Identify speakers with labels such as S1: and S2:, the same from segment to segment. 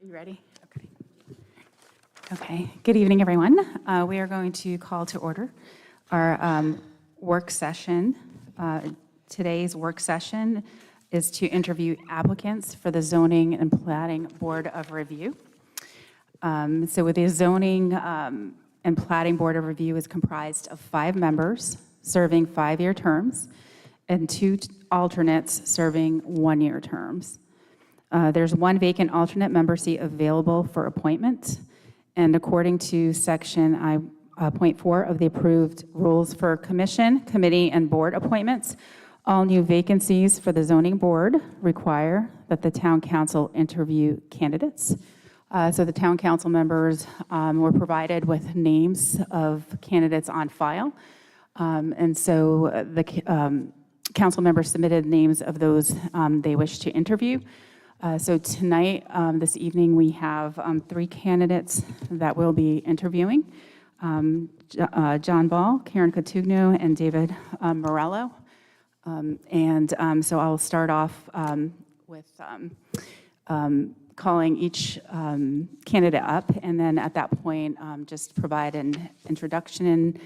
S1: Are you ready? Okay. Okay. Good evening, everyone. We are going to call to order our work session. Today's work session is to interview applicants for the Zoning and Plating Board of Review. So with the Zoning and Plating Board of Review is comprised of 5 members serving 5-year terms and 2 alternates serving 1-year terms. There's 1 vacant alternate member seat available for appointment, and according to Section I.4 of the approved rules for commission, committee, and board appointments, all new vacancies for the zoning board require that the town council interview candidates. So the town council members were provided with names of candidates on file, and so the council members submitted names of those they wish to interview. So tonight, this evening, we have 3 candidates that we'll be interviewing. John Ball, Karen Cotugno, and David Morello. So I'll start off with calling each candidate up, and then at that point, just provide an introduction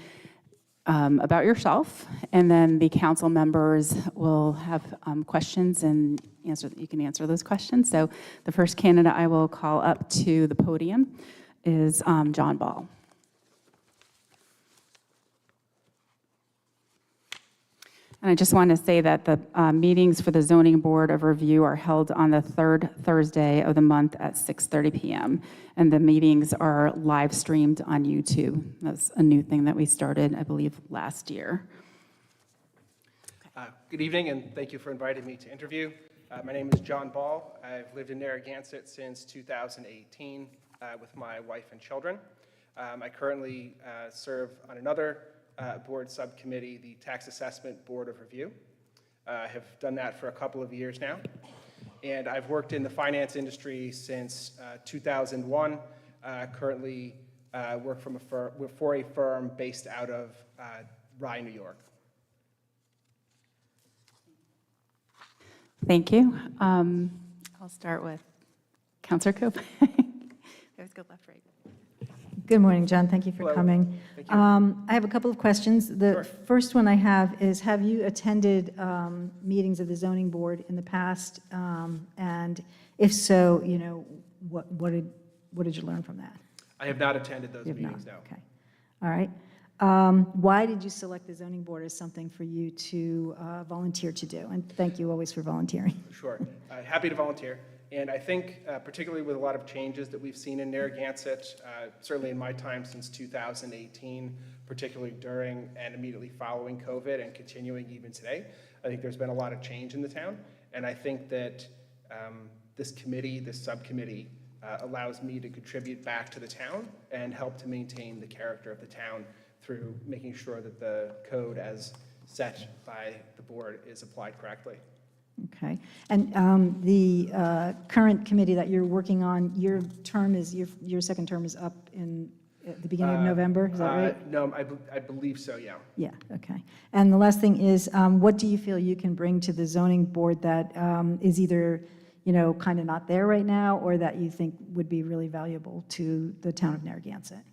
S1: about yourself, and then the council members will have questions and you can answer those questions. So the first candidate I will call up to the podium is John Ball. And I just want to say that the meetings for the Zoning Board of Review are held on the 3rd Thursday of the month at 6:30 p.m. And the meetings are live streamed on YouTube. That's a new thing that we started, I believe, last year.
S2: Good evening, and thank you for inviting me to interview. My name is John Ball. I've lived in Narragansett since 2018 with my wife and children. I currently serve on another board subcommittee, the Tax Assessment Board of Review. I have done that for a couple of years now. And I've worked in the finance industry since 2001. Currently work for a firm based out of Rye, New York.
S1: Thank you. I'll start with Councilor Cope. Always go left, right.
S3: Good morning, John. Thank you for coming.
S2: Thank you.
S3: I have a couple of questions. The first one I have is, have you attended meetings of the zoning board in the past? And if so, you know, what did you learn from that?
S2: I have not attended those meetings, no.
S3: Okay. All right. Why did you select the zoning board as something for you to volunteer to do? And thank you always for volunteering.
S2: Sure. Happy to volunteer. And I think, particularly with a lot of changes that we've seen in Narragansett, certainly in my time since 2018, particularly during and immediately following COVID and continuing even today, I think there's been a lot of change in the town. And I think that this subcommittee, allows me to contribute back to the town and help to maintain the character of the town through making sure that the code as set by the board is applied correctly.
S3: Okay. And the current committee that you're working on, your second term is up at the beginning of November, is that right?
S2: No, I believe so, yeah.
S3: Yeah, okay. And the last thing is, what do you feel you can bring to the zoning board that is either, you know, kind of not there right now, or that you think would be really valuable to the town of Narragansett?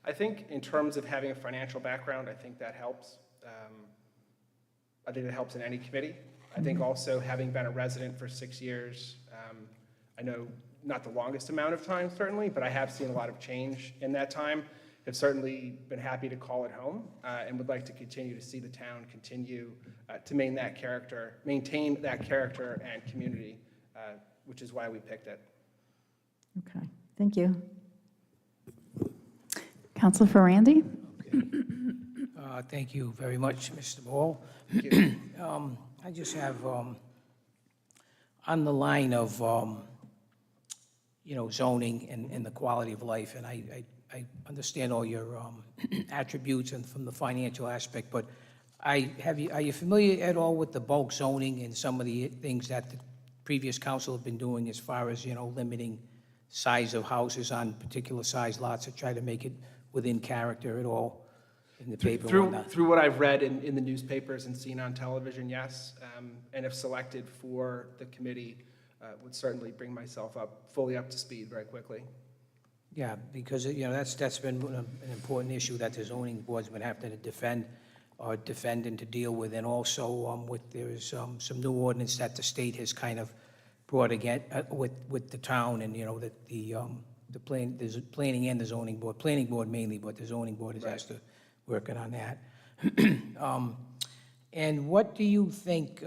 S2: I think in terms of having a financial background, I think that helps. I think it helps in any committee. I think also having been a resident for 6 years, I know not the longest amount of time certainly, but I have seen a lot of change in that time. Have certainly been happy to call it home and would like to continue to see the town continue to maintain that character and community, which is why we picked it.
S3: Okay, thank you.
S1: Councilor for Randy.
S4: Okay. Thank you very much, Mr. Ball.
S2: Thank you.
S4: I just have, on the line of, zoning and the quality of life, and I understand all your attributes and from the financial aspect, but are you familiar at all with the bulk zoning and some of the things that the previous council have been doing as far as, limiting size of houses on particular size lots to try to make it within character at all? In the paper
S2: through what I've read in the newspapers and seen on television, yes. And if selected for the committee, would certainly bring myself fully up to speed very quickly.
S4: Yeah, because, that's been an important issue that the zoning board's been having to defend and to deal with. And also, there's some new ordinance that the state has kind of brought again, with the town, and, that there's planning and the zoning board, planning board mainly, but the zoning board is asked to working on that. And what do you think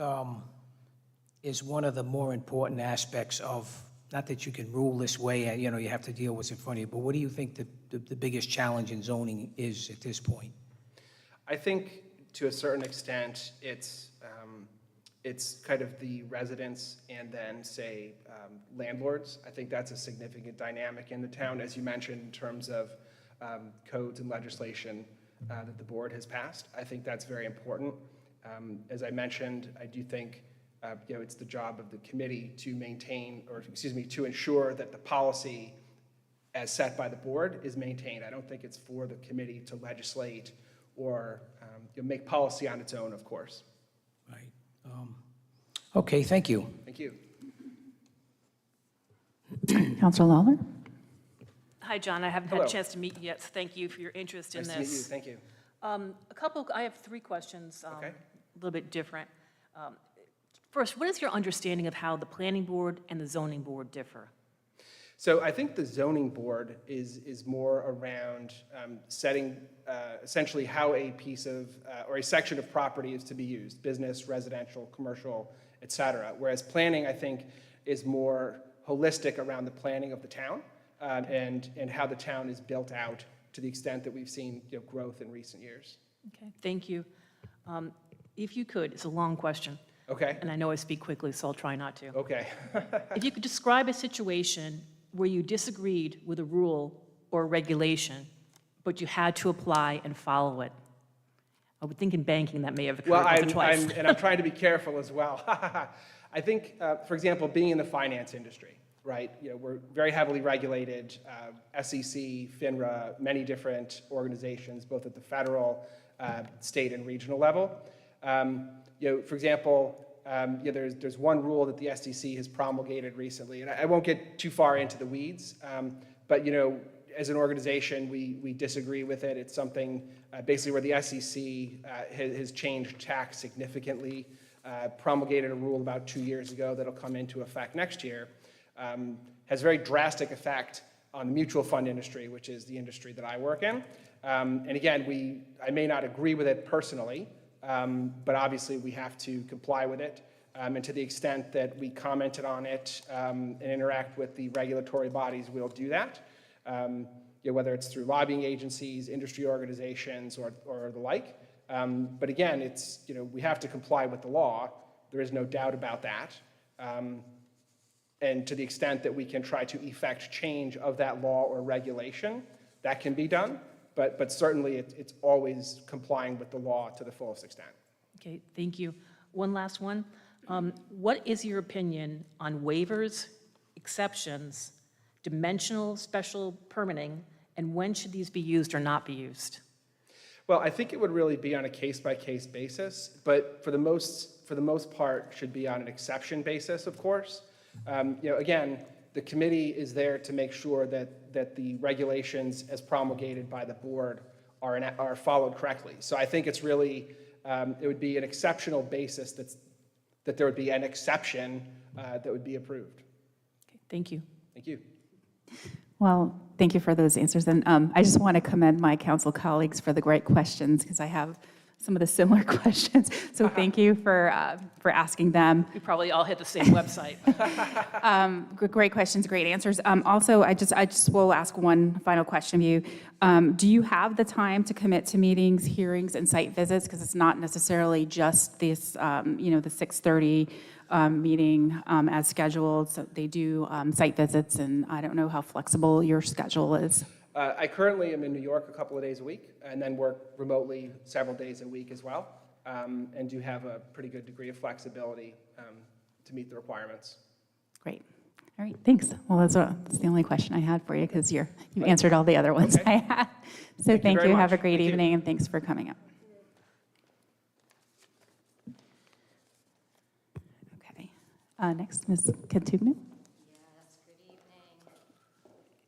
S4: is one of the more important aspects of, not that you can rule this way, you have to deal with what's in front of you, but what do you think the biggest challenge in zoning is at this point?
S2: I think to a certain extent, it's kind of the residents and then, say, landlords. I think that's a significant dynamic in the town, as you mentioned, in terms of codes and legislation that the board has passed. I think that's very important. As I mentioned, I do think it's the job of the committee to maintain, or excuse me, to ensure that the policy as set by the board is maintained. I don't think it's for the committee to legislate or make policy on its own, of course.
S4: Right. Okay, thank you.
S2: Thank you.
S1: Councilor Lawler?
S5: Hi, John. I haven't had
S2: Hello.
S5: a chance to meet you yet, so thank you for your interest in
S2: Nice to meet you.
S5: this.
S2: Thank you.
S5: I have 3 questions,
S2: Okay.
S5: a little bit different. First, what is your understanding of how the planning board and the zoning board differ?
S2: So I think the zoning board is more around setting essentially how a piece of, or a section of property is to be used, business, residential, commercial, et cetera. Whereas planning, I think, is more holistic around the planning of the town and how the town is built out to the extent that we've seen growth in recent years.
S5: Okay, thank you. If you could, it's a long question,
S2: Okay,
S5: and I know I speak quickly, so I'll try not to.
S2: okay.
S5: If you could describe a situation where you disagreed with a rule or a regulation, but you had to apply and follow it. I would think in banking that may have occurred
S2: Well,
S5: once or twice.
S2: I'm trying to be careful as well. I think, for example, being in the finance industry, right? We're very heavily regulated, SEC, FINRA, many different organizations, both at the federal, state, and regional level. For example, there's one rule that the SEC has promulgated recently, and I won't get too far into the weeds, but as an organization, we disagree with it. It's something basically where the SEC has changed tax significantly, promulgated a rule about 2 years ago that'll come into effect next year, has very drastic effect on the mutual fund industry, which is the industry that I work in. And again, I may not agree with it personally, but obviously we have to comply with it. And to the extent that we commented on it and interact with the regulatory bodies, we'll do that. Whether it's through lobbying agencies, industry organizations, or the like. But again, we have to comply with the law. There is no doubt about that. And to the extent that we can try to effect change of that law or regulation, that can be done. But certainly it's always complying with the law to the fullest extent.
S5: Okay, thank you. One last one. What is your opinion on waivers, exceptions, dimensional special permitting, and when should these be used or not be used?
S2: Well, I think it would really be on a case-by-case basis, but for the most part, should be on an exception basis, of course. Again, the committee is there to make sure that the regulations as promulgated by the board are followed correctly. So I think it's really, it would be an exceptional basis that there would be an exception that would be approved.
S5: Okay, thank you.
S2: Thank you.
S1: Well, thank you for those answers. And I just want to commend my council colleagues for the great questions, because I have some of the similar questions. So thank you for asking them.
S5: We probably all hit the same website.
S1: Great questions, great answers. Also, I just will ask one final question of you. Do you have the time to commit to meetings, hearings, and site visits? Because it's not necessarily just this, the 6:30 meeting as scheduled. So they do site visits, and I don't know how flexible your schedule is.
S2: I currently am in New York a couple of days a week, and then work remotely several days a week as well, and do have a pretty good degree of flexibility to meet the requirements.
S1: Great. All right, thanks. Well, that's the only question I had for you, because you answered all the other ones
S2: Okay.
S1: I had. So thank
S2: very
S1: you. Have a
S2: much.
S1: great
S2: Thank you.
S1: evening, and thanks for coming up. Okay. Next, Ms. Catugno.
S6: Yes, good evening.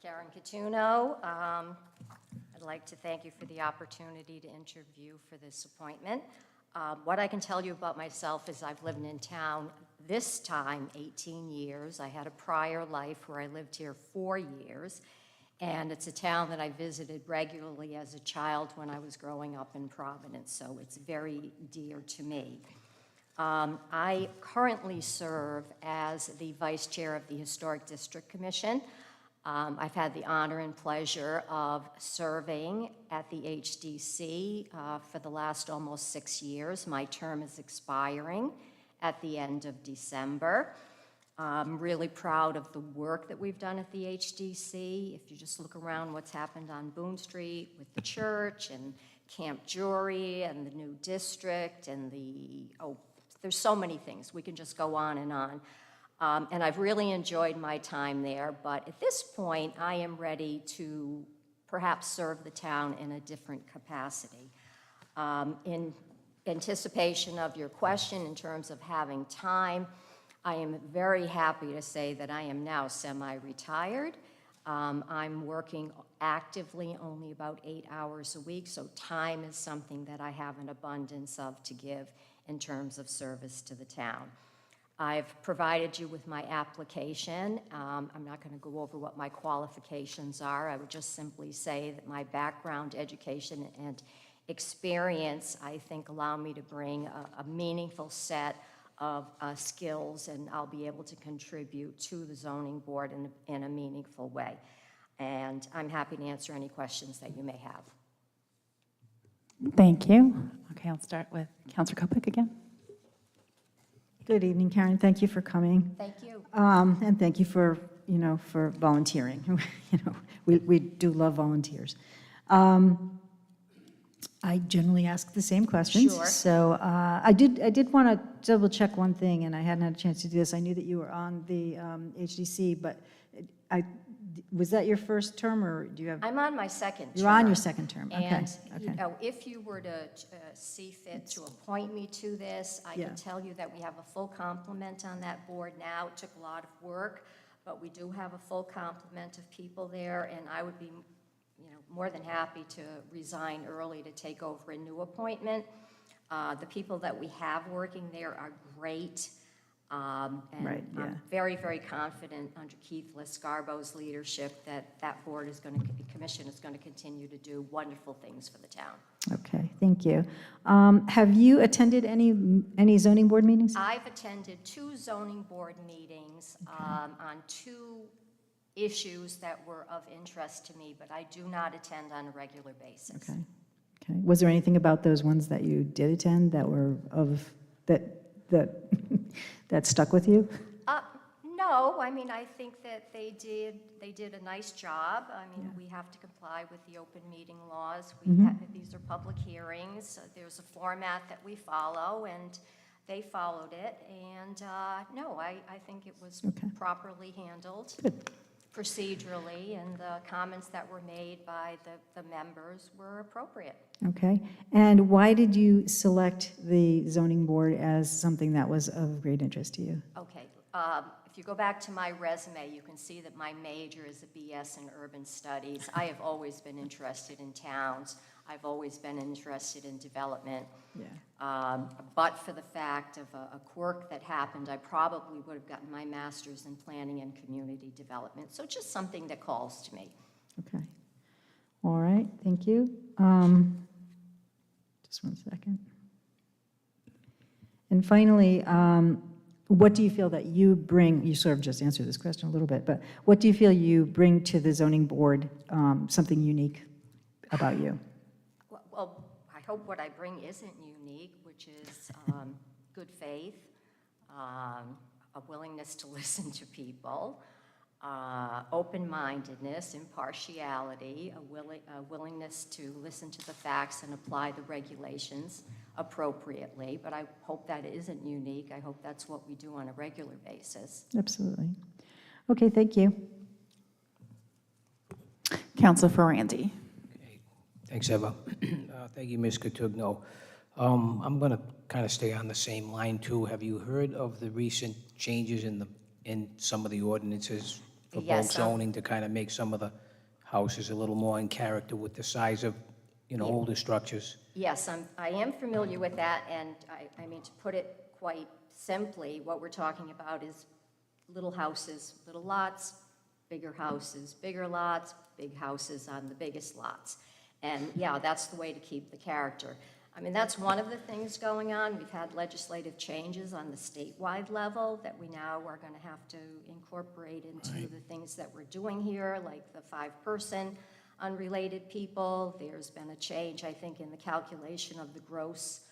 S6: Karen Catuno. I'd like to thank you for the opportunity to interview for this appointment. What I can tell you about myself is I've lived in town this time 18 years. I had a prior life where I lived here 4 years, and it's a town that I visited regularly as a child when I was growing up in Providence, so it's very dear to me. I currently serve as the Vice Chair of the Historic District Commission. I've had the honor and pleasure of serving at the HDC for the last almost 6 years. My term is expiring at the end of December. I'm really proud of the work that we've done at the HDC. If you just look around what's happened on Boone Street with the church and Camp Jury and the new district and there's so many things. We can just go on. And I've really enjoyed my time there, but at this point, I am ready to perhaps serve the town in a different capacity. In anticipation of your question in terms of having time, I am very happy to say that I am now semi-retired. I'm working actively only about 8 hours a week, so time is something that I have an abundance of to give in terms of service to the town. I've provided you with my application. I'm not going to go over what my qualifications are. I would just simply say that my background, education, and experience, I think, allow me to bring a meaningful set of skills, and I'll be able to contribute to the zoning board in a meaningful way. And I'm happy to answer any questions that you may have.
S1: Thank you. Okay, I'll start with Councilor Kopik again.
S3: Good evening, Karen. Thank you for coming.
S6: Thank you.
S3: And thank you for, for volunteering. We do love volunteers. I generally ask the same questions.
S6: Sure.
S3: So I did want to double check one thing, and I hadn't had a chance to do this. I knew that you were on the HDC, but was that your first term, or do you have?
S6: I'm on my second term.
S3: You're on your second term. Okay.
S6: And,
S3: Okay.
S6: if you were to see fit to appoint me to this, I
S3: Yeah.
S6: can tell you that we have a full complement on that board now. It took a lot of work, but we do have a full complement of people there, and I would be, more than happy to resign early to take over a new appointment. The people that we have working there are great. And
S3: Right, yeah.
S6: I'm very, very confident under Keith Lescarbo's leadership that board is going to, the commission is going to continue to do wonderful things for the town.
S3: Okay, thank you. Have you attended any zoning board meetings?
S6: I've attended 2 zoning board meetings on 2 issues that were of interest to me, but I do not attend on a regular basis.
S3: Okay. Okay. Was there anything about those ones that you did attend that were that stuck with you?
S6: No, I mean, I think that they did a nice job. I mean, we have to comply with the open meeting laws. These are public hearings. There's a format that we follow, and they followed it. And no, I think it was properly handled procedurally, and the comments that were made by the members were appropriate.
S3: Okay. And why did you select the zoning board as something that was of great interest to you?
S6: Okay, if you go back to my resume, you can see that my major is a BS in urban studies. I have always been interested in towns. I've always been interested in development.
S3: Yeah.
S6: But for the fact of a quirk that happened, I probably would have gotten my master's in planning and community development. So just something that calls to me.
S3: Okay. All right, thank you. Just one second. And finally, what do you feel that you bring, you sort of just answered this question a little bit, but what do you feel you bring to the zoning board, something unique about you?
S6: Well, I hope what I bring isn't unique, which is good faith, a willingness to listen to people, open-mindedness, impartiality, a willingness to listen to the facts and apply the regulations appropriately. But I hope that isn't unique. I hope that's what we do on a regular basis.
S3: Absolutely. Okay, thank you.
S1: Councilor Ferranti.
S4: Okay. Thanks, Eva. Thank you, Ms. Cotugno. I'm going to kind of stay on the same line too. Have you heard of the recent changes in some of the ordinances for bulk
S6: Yes,
S4: zoning to kind of make some of the houses a little more in character with the size of, older structures?
S6: Yes, I am familiar with that, and I mean, to put it quite simply, what we're talking about is little houses, little lots, bigger houses, bigger lots, big houses on the biggest lots. And yeah, that's the way to keep the character. I mean, that's one of the things going on. We've had legislative changes on the statewide level that we now are going to have to incorporate into the things that we're doing here, like the 5-person unrelated people. There's been a change, I think, in the calculation of the gross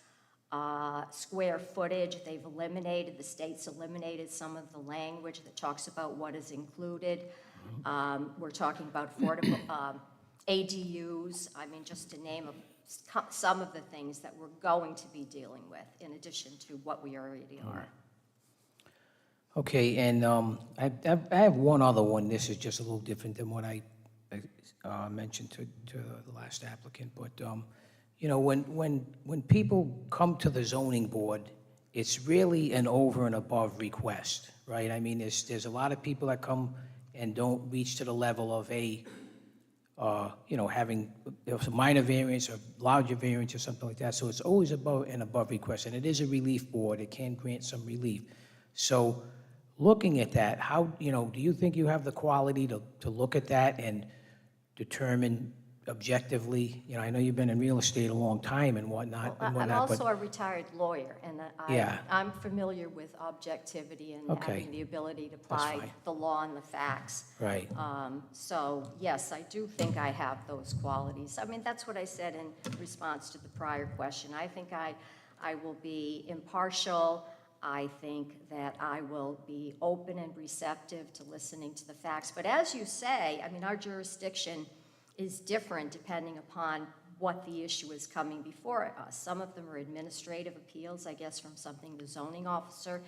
S6: square footage. The state's eliminated some of the language that talks about what is included. We're talking about affordable ADUs, I mean, just to name some of the things that we're going to be dealing with, in addition to what we already are.
S4: Okay, and I have one other one. This is just a little different than what I mentioned to the last applicant, but, when people come to the zoning board, it's really an over and above request, right? I mean, there's a lot of people that come and don't reach to the level of having a minor variance or larger variance or something like that. So it's always above and above request, and it is a relief board. It can grant some relief. So looking at that, how, do you think you have the quality to look at that and determine objectively? I know you've been in real estate a long time and whatnot.
S6: Well, I'm also a retired lawyer, and
S4: Yeah.
S6: I'm familiar with objectivity and
S4: Okay.
S6: having the ability to
S4: That's
S6: apply
S4: fine.
S6: the law and the facts.
S4: Right.
S6: So, yes, I do think I have those qualities. I mean, that's what I said in response to the prior question. I think I will be impartial. I think that I will be open and receptive to listening to the facts. But as you say, I mean, our jurisdiction is different depending upon what the issue is coming before us. Some of them are administrative appeals, I guess, from something the zoning officer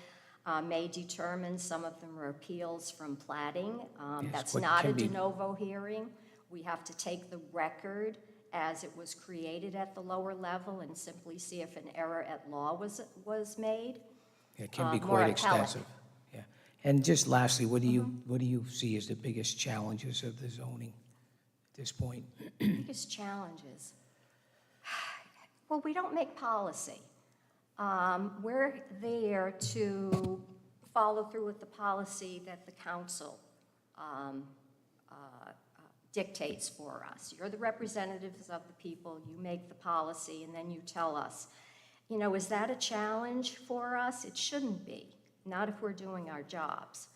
S6: may determine. Some of them are appeals from plating.
S4: Yes,
S6: That's
S4: what
S6: not
S4: can
S6: a
S4: be-
S6: de novo hearing. We have to take the record as it was created at the lower level and simply see if an error at law was made.
S4: It can be
S6: more
S4: quite
S6: appellate.
S4: extensive. Yeah. And just lastly, what do you see as the biggest challenges of the zoning at this point?
S6: Biggest challenges? Well, we don't make policy. We're there to follow through with the policy that the council dictates for us. You're the representatives of the people, you make the policy, and then you tell us. Is that a challenge for us? It shouldn't be, not if we're doing our jobs.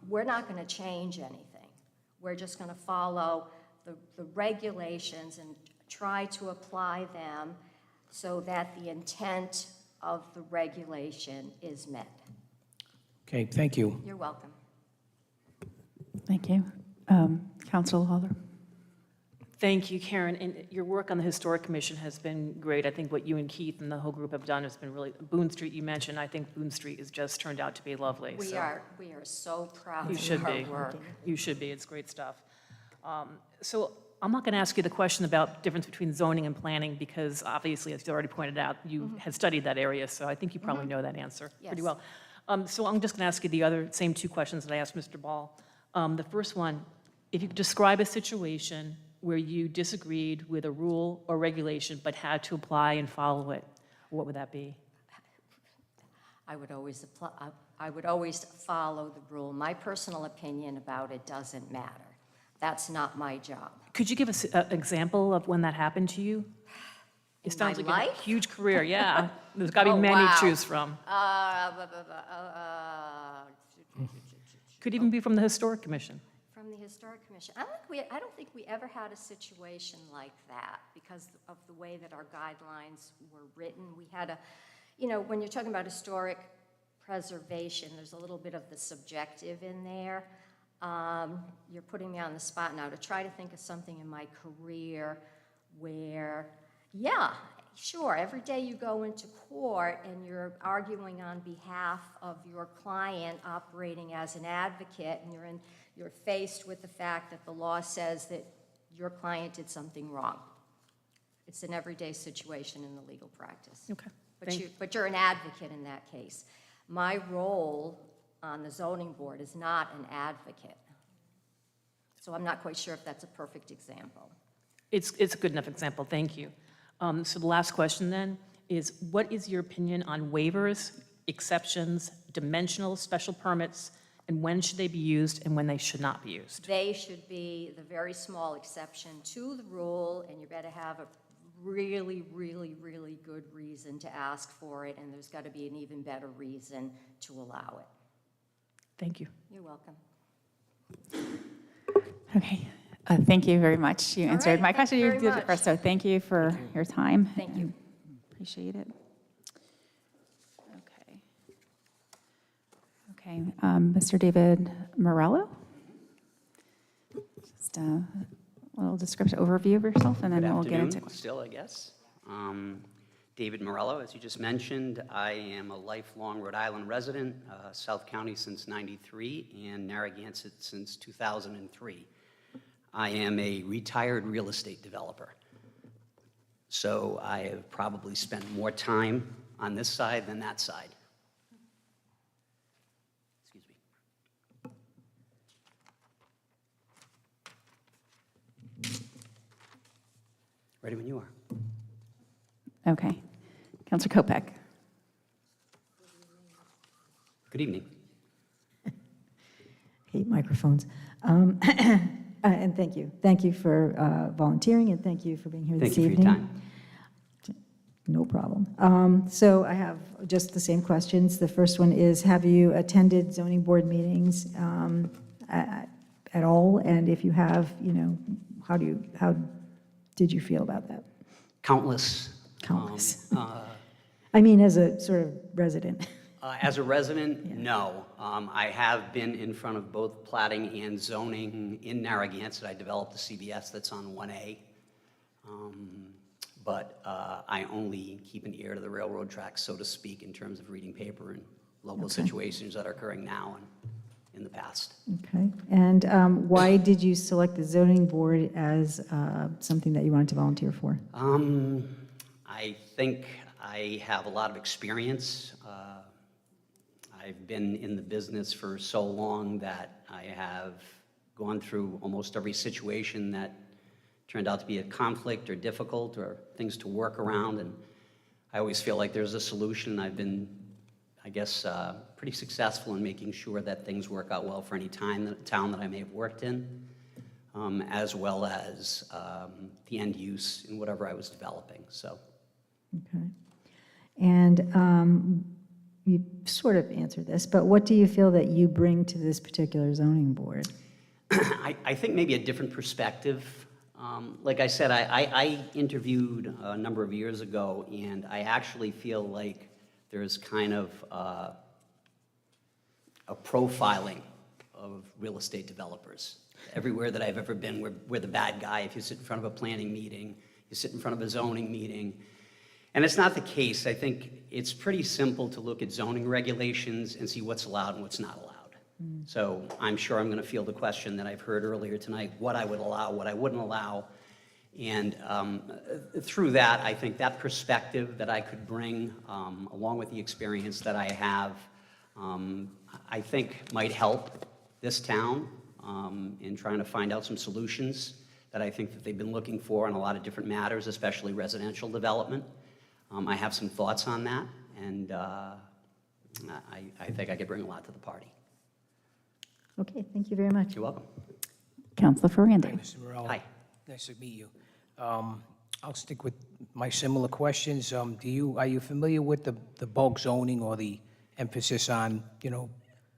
S6: We're not going to change anything. We're just going to follow the regulations and try to apply them so that the intent of the regulation is met.
S4: Okay, thank you.
S6: You're welcome.
S1: Thank you. Council Lawler?
S5: Thank you, Karen, and your work on the Historic Commission has been great. I think what you and Keith and the whole group have done has been really, Boone Street you mentioned, I think Boone Street has just turned out to be lovely.
S6: We
S5: so
S6: are so proud
S5: You
S6: of
S5: should
S6: our
S5: be.
S6: work.
S5: You should be, it's great stuff. So I'm not going to ask you the question about difference between zoning and planning, because obviously, as you already pointed out, you had studied that area, so I think you probably know that answer pretty
S6: Yes.
S5: well. So I'm just going to ask you the same two questions that I asked Mr. Ball. The first one, if you could describe a situation where you disagreed with a rule or regulation but had to apply and follow it, what would that be?
S6: I would always follow the rule. My personal opinion about it doesn't matter. That's not my job.
S5: Could you give us an example of when that happened to you? It
S6: In
S5: sounds
S6: my
S5: like
S6: life?
S5: a huge career, yeah. There's got to be
S6: Oh,
S5: many
S6: wow.
S5: to choose from. Could even be from the Historic Commission.
S6: From the Historic Commission. I don't think we ever had a situation like that because of the way that our guidelines were written. We had when you're talking about historic preservation, there's a little bit of the subjective in there. You're putting me on the spot now to try to think of something in my career where, yeah, sure, every day you go into court and you're arguing on behalf of your client operating as an advocate, and you're faced with the fact that the law says that your client did something wrong. It's an everyday situation in the legal practice.
S5: Okay.
S6: But you're an advocate in that case. My role on the zoning board is not an advocate. So I'm not quite sure if that's a perfect example.
S5: It's a good enough example, thank you. So the last question then is, what is your opinion on waivers, exceptions, dimensional special permits, and when should they be used and when they should not be used?
S6: They should be the very small exception to the rule, and you better have a really, really, really good reason to ask for it, and there's got to be an even better reason to allow it.
S5: Thank you.
S6: You're welcome.
S1: Okay, thank you very much. You
S6: All
S1: answered
S6: right,
S1: my
S6: thank
S1: question.
S6: you
S1: You
S6: very
S1: did it
S6: much.
S1: first, so thank you for your time.
S6: Thank you.
S1: Appreciate it. Okay. Okay, Mr. David Morello? Just a little description, overview of yourself, and then
S7: Good
S1: we'll get into
S7: afternoon,
S1: questions.
S7: still, I guess. David Morello, as you just mentioned. I am a lifelong Rhode Island resident, South County since '93, and Narragansett since 2003. I am a retired real estate developer. So I have probably spent more time on this side than that side. Excuse me. Ready when you are.
S1: Okay. Counselor Kopech?
S7: Good evening.
S3: Hate microphones. And thank you. Thank you for volunteering, and thank you for being here this
S7: Thank you for
S3: evening.
S7: your time.
S3: No problem. So I have just the same questions. The first one is, have you attended zoning board meetings at all? And if you have, how did you feel about that?
S7: Countless.
S3: Countless. I mean, as a sort of resident.
S7: As a resident, no. I have been in front of both plating and zoning in Narragansett. I developed a CBS that's on 1A. But I only keep an ear to the railroad tracks, so to speak, in terms of reading paper and local situations that are occurring now and in the past.
S3: Okay. And why did you select the zoning board as something that you wanted to volunteer for?
S7: I think I have a lot of experience. I've been in the business for so long that I have gone through almost every situation that turned out to be a conflict or difficult or things to work around, and I always feel like there's a solution. I've been, I guess, pretty successful in making sure that things work out well for any town that I may have worked in, as well as the end use in whatever I was developing. So.
S3: Okay. And you sort of answered this, but what do you feel that you bring to this particular zoning board?
S7: I think maybe a different perspective. Like I said, I interviewed a number of years ago, and I actually feel like there's kind of a profiling of real estate developers. Everywhere that I've ever been, we're the bad guy. If you sit in front of a planning meeting, you sit in front of a zoning meeting. And it's not the case. I think it's pretty simple to look at zoning regulations and see what's allowed and what's not allowed. So I'm sure I'm going to field the question that I've heard earlier tonight, what I would allow, what I wouldn't allow. And through that, I think that perspective that I could bring, along with the experience that I have, I think might help this town in trying to find out some solutions that I think that they've been looking for on a lot of different matters, especially residential development. I have some thoughts on that, and I think I could bring a lot to the party.
S3: Okay, thank you very much.
S7: You're welcome.
S1: Counselor Ferrandi?
S4: Mr. Morello.
S7: Hi.
S4: Nice to meet you. I'll stick with my similar questions. Are you familiar with the bulk zoning or the emphasis on,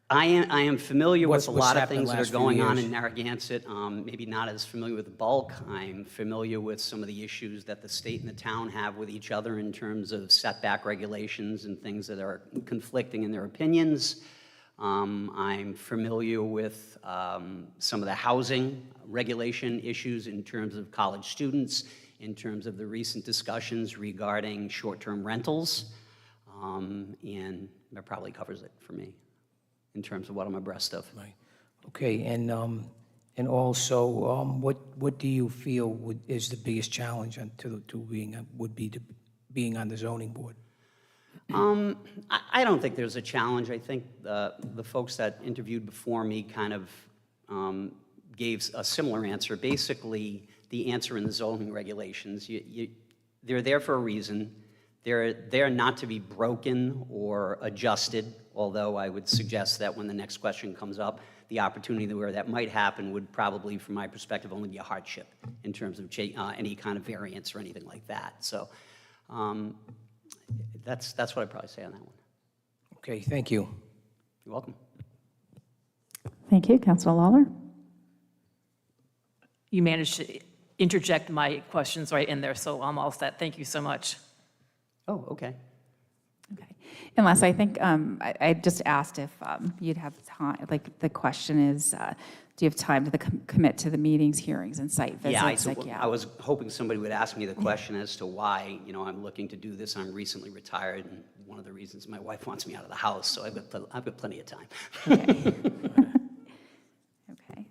S7: I am familiar with a
S4: What's
S7: lot of
S4: happened
S7: things that are
S4: last few
S7: going on
S4: years?
S7: in Narragansett. Maybe not as familiar with the bulk. I'm familiar with some of the issues that the state and the town have with each other in terms of setback regulations and things that are conflicting in their opinions. I'm familiar with some of the housing regulation issues in terms of college students, in terms of the recent discussions regarding short-term rentals, and that probably covers it for me in terms of what I'm abreast of.
S4: right? Okay, and And also, what do you feel is the biggest challenge to being on the zoning board?
S7: I don't think there's a challenge. I think the folks that interviewed before me kind of gave a similar answer. Basically, the answer in the zoning regulations, they're there for a reason. They're there not to be broken or adjusted, although I would suggest that when the next question comes up, the opportunity where that might happen would probably, from my perspective, only be a hardship in terms of any kind of variance or anything like that. So that's what I'd probably say on that one.
S4: Okay, thank you.
S7: You're welcome.
S1: Thank you. Councilor Lawler?
S5: You managed to interject my questions right in there, so I'm all set. Thank you so much.
S7: Oh, okay.
S1: Okay. Unless I think, I just asked if you'd have time, like, the question is, do you have time to commit to the meetings, hearings, and site visits?
S7: Yeah, I was hoping somebody would ask me the question as to why, I'm looking to do this. I'm recently retired, and one of the reasons my wife wants me out of the house, so I've got plenty of time.
S1: Okay. Okay.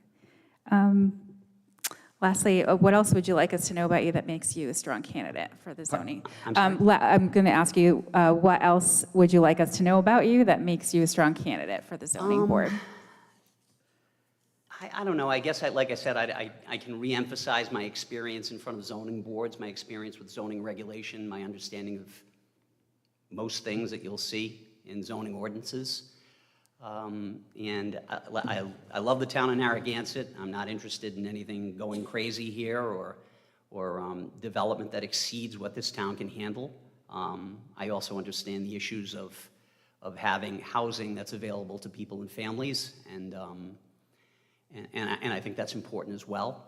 S1: Lastly, what else would you like us to know about you that makes you a strong candidate for the zoning?
S7: I'm sorry?
S1: I'm going to ask you, what else would you like us to know about you that makes you a strong candidate for the zoning board?
S7: I don't know. I guess, like I said, I can reemphasize my experience in front of zoning boards, my experience with zoning regulation, my understanding of most things that you'll see in zoning ordinances. And I love the town of Narragansett. I'm not interested in anything going crazy here or development that exceeds what this town can handle. I also understand the issues of having housing that's available to people and families, and I think that's important as well.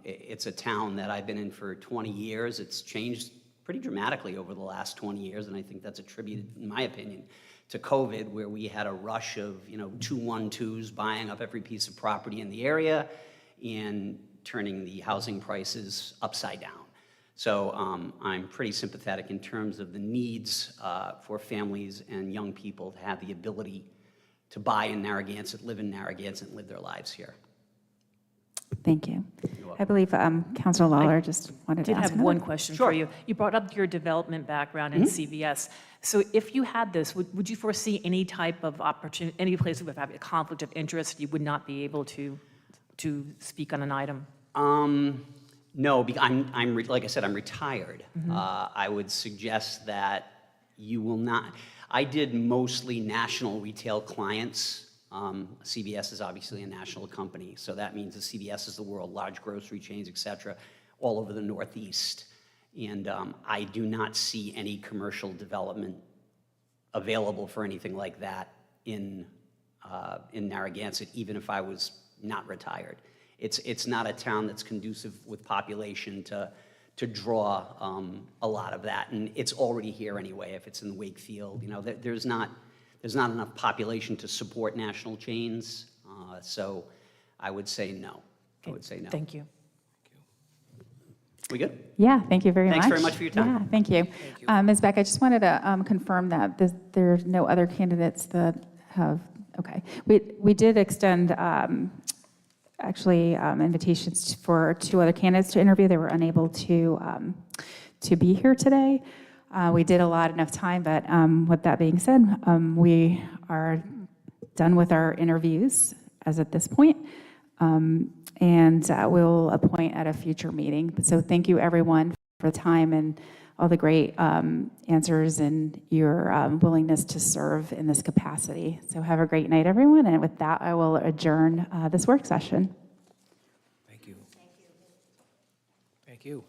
S7: It's a town that I've been in for 20 years. It's changed pretty dramatically over the last 20 years, and I think that's attributed, in my opinion, to COVID, where we had a rush of 212s buying up every piece of property in the area and turning the housing prices upside down. So I'm pretty sympathetic in terms of the needs for families and young people to have the ability to buy in Narragansett, live in Narragansett, and live their lives here.
S1: Thank you.
S7: You're welcome.
S1: I believe Councilor Lawler just wanted to
S5: I did
S1: ask
S5: have one
S1: another.
S5: question
S7: Sure.
S5: for you. You brought up your development background in CVS. So if you had this, would you foresee any type of opportunity, any place that would have a conflict of interest, you would not be able to speak on an item?
S7: No, like I said, I'm retired. I would suggest that you will not. I did mostly national retail clients. CVS is obviously a national company, so that means the CVS is the world, large grocery chains, et cetera, all over the Northeast. And I do not see any commercial development available for anything like that in Narragansett, even if I was not retired. It's not a town that's conducive with population to draw a lot of that, and it's already here anyway. If it's in Wakefield, there's not enough population to support national chains, so I would say no. I would say no.
S5: Thank you.
S7: We good?
S1: Yeah, thank you very much.
S7: Thanks very much for your time.
S1: Yeah, thank you. Ms. Beck, I just wanted to confirm that there's no other candidates that have, okay. We did extend, actually, invitations for 2 other candidates to interview. They were unable to be here today. We did allot enough time, but with that being said, we are done with our interviews as at this point. And we'll appoint at a future meeting. So thank you, everyone, for the time and all the great answers and your willingness to serve in this capacity. So have a great night, everyone. And with that, I will adjourn this work session.
S4: Thank you. Thank you.